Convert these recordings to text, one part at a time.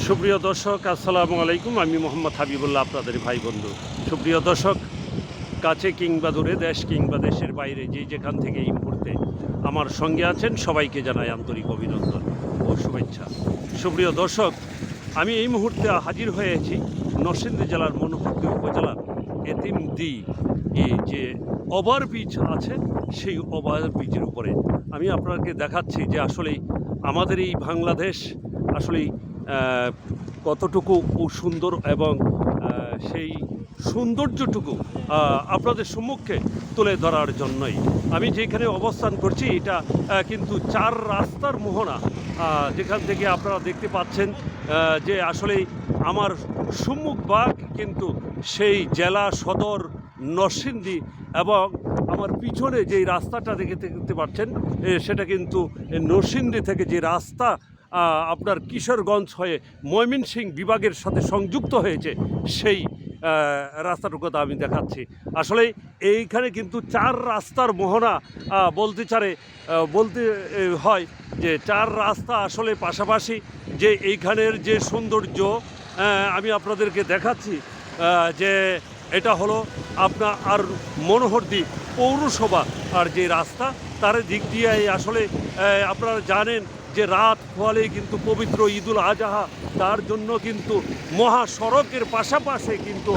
সুপ্রিয় দর্শক, আসসালামু আলাইকুম। আমি মোহাম্মদ হাবিবুল্লাহ, আপনাদের ভাই বন্ধু। সুপ্রিয় দর্শক, কাছে কিংবা দূরে, দেশ কিংবা দেশের বাইরে, যেখান থেকে এই মুহূর্তে আমার সঙ্গে আছেন, সবাইকে জানাই আন্তরিক অভিনন্দন ও শুভেচ্ছা। সুপ্রিয় দর্শক, আমি এই মুহূর্তে হাজির হয়েছি নরসিংদী জেলার মনোহরদী উপজেলার এতিমদি যে ওভারব্রিজ আছে, সেই ওভারব্রিজের উপরে আমি আপনাকে দেখাচ্ছি যে আসলেই আমাদের এই বাংলাদেশ আসলেই কতটুকু সুন্দর, এবং সেই সৌন্দর্যটুকু আপনাদের সম্মুখে তুলে ধরার জন্যই আমি যেখানে অবস্থান করছি। এটা কিন্তু চার রাস্তার মোহনা, যেখান থেকে আপনারা দেখতে পাচ্ছেন যে আসলেই আমার সম্মুখ ভাগ কিন্তু সেই জেলা সদর নরসিংদী, এবং আমার পিছনে যেই রাস্তাটা দেখতে পাচ্ছেন সেটা কিন্তু নরসিংদী থেকে যে রাস্তা আপনার কিশোরগঞ্জ হয়ে ময়মনসিংহ বিভাগের সাথে সংযুক্ত হয়েছে, সেই রাস্তাটুকু আমি দেখাচ্ছি। আসলে এইখানে কিন্তু চার রাস্তার মোহনা বলতে হয় যে চার রাস্তা আসলে পাশাপাশি, যে এইখানের যে সৌন্দর্য আমি আপনাদেরকে দেখাচ্ছি, যে এটা হলো আপনার আর মনোহরদী পৌরসভা আর যে রাস্তা তার দিক দিয়ে আসলে আপনারা জানেন যে রাত হলেই কিন্তু পবিত্র ঈদুল আজহা, তার জন্য কিন্তু মহাসড়কের পাশাপাশি কিন্তু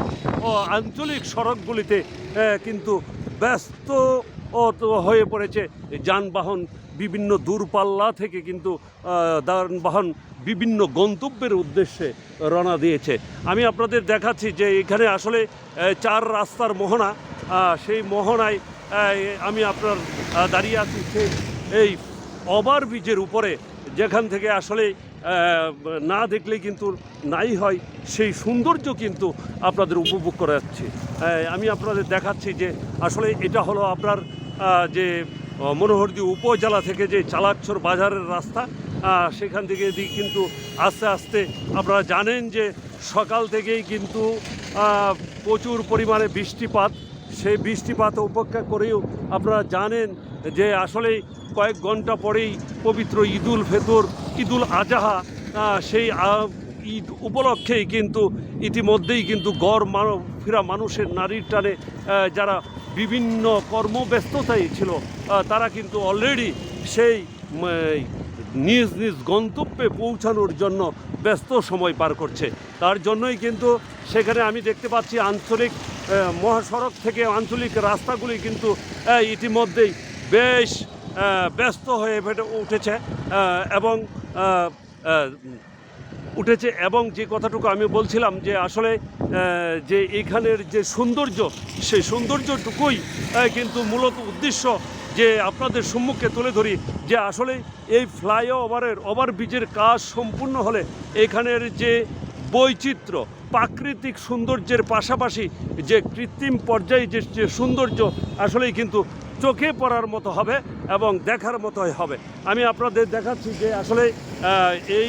আঞ্চলিক সড়কগুলিতে কিন্তু ব্যস্ত হয়ে পড়েছে যানবাহন। বিভিন্ন দূরপাল্লা থেকে কিন্তু যানবাহন বিভিন্ন গন্তব্যের উদ্দেশ্যে রওনা দিয়েছে। আমি আপনাদের দেখাচ্ছি যে এখানে আসলে চার রাস্তার মোহনা, সেই মোহনায় আমি আপনার দাঁড়িয়ে আছি সেই এই ওভারব্রিজের উপরে, যেখান থেকে আসলে না দেখলে কিন্তু নাই হয়, সেই সৌন্দর্য কিন্তু আপনাদের উপভোগ করা যাচ্ছে। আমি আপনাদের দেখাচ্ছি যে আসলে এটা হলো আপনার যে মনোহরদী উপজেলা থেকে যে চালাচ্ছর বাজারের রাস্তা, সেখান থেকে কিন্তু আস্তে আস্তে আপনারা জানেন যে সকাল থেকেই কিন্তু প্রচুর পরিমাণে বৃষ্টিপাত, সেই বৃষ্টিপাত উপেক্ষা করেও আপনারা জানেন যে আসলে কয়েক ঘন্টা পরেই পবিত্র ঈদুল আজহা, সেই ঈদ উপলক্ষেই কিন্তু ইতিমধ্যেই কিন্তু গড় ফেরা মানুষের নারীর টানে যারা বিভিন্ন কর্মব্যস্ততায় ছিল, তারা কিন্তু অলরেডি সেই নিজ নিজ গন্তব্যে পৌঁছানোর জন্য ব্যস্ত সময় পার করছে। তার জন্যই কিন্তু সেখানে আমি দেখতে পাচ্ছি আঞ্চলিক মহাসড়ক থেকে আঞ্চলিক রাস্তাগুলি কিন্তু ইতিমধ্যেই বেশ ব্যস্ত হয়ে উঠেছে, এবং যে কথাটুকু আমি বলছিলাম যে আসলে যে এখানের যে সৌন্দর্য, সেই সৌন্দর্যটুকুই কিন্তু মূলত উদ্দেশ্য যে আপনাদের সম্মুখে তুলে ধরি, যে আসলে এই ওভারব্রিজের কাজ সম্পূর্ণ হলে এখানের যে বৈচিত্র্য, প্রাকৃতিক সৌন্দর্যের পাশাপাশি যে কৃত্রিম পর্যায়ে যে সৌন্দর্য আসলেই কিন্তু চোখে পড়ার মতো হবে এবং দেখার মতোই হবে। আমি আপনাদের দেখাচ্ছি যে আসলে এই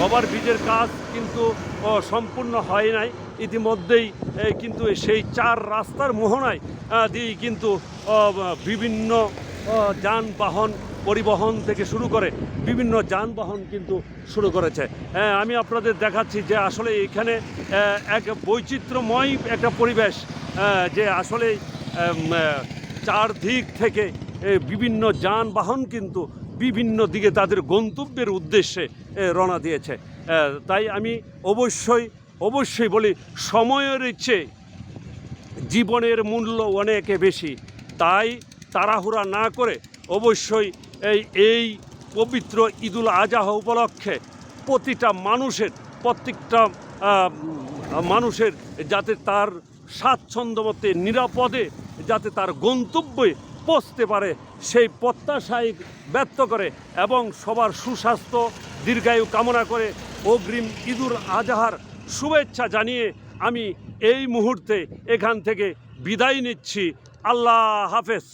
ওভারব্রিজের কাজ কিন্তু সম্পূর্ণ হয় নাই, ইতিমধ্যেই কিন্তু সেই চার রাস্তার মোহনায় দিয়েই কিন্তু বিভিন্ন যানবাহন পরিবহন থেকে শুরু করে বিভিন্ন যানবাহন কিন্তু শুরু করেছে। আমি আপনাদের দেখাচ্ছি যে আসলে এখানে এক বৈচিত্র্যময় একটা পরিবেশ, যে আসলে চারদিক থেকে বিভিন্ন যানবাহন কিন্তু বিভিন্ন দিকে তাদের গন্তব্যের উদ্দেশ্যে রওনা দিয়েছে। তাই আমি অবশ্যই বলি, সময়ের চেয়ে জীবনের মূল্য অনেক বেশি। তাই তাড়াহুড়া না করে অবশ্যই এই পবিত্র ঈদুল আজহা উপলক্ষে প্রত্যেকটা মানুষের যাতে তার স্বাচ্ছন্দ্যমতে নিরাপদে যাতে তার গন্তব্যে পৌঁছতে পারে, সেই প্রত্যাশাই ব্যক্ত করে এবং সবার সুস্বাস্থ্য দীর্ঘায়ু কামনা করে অগ্রিম ঈদুল আজহার শুভেচ্ছা জানিয়ে আমি এই মুহূর্তে এখান থেকে বিদায় নিচ্ছি। আল্লাহ হাফেজ।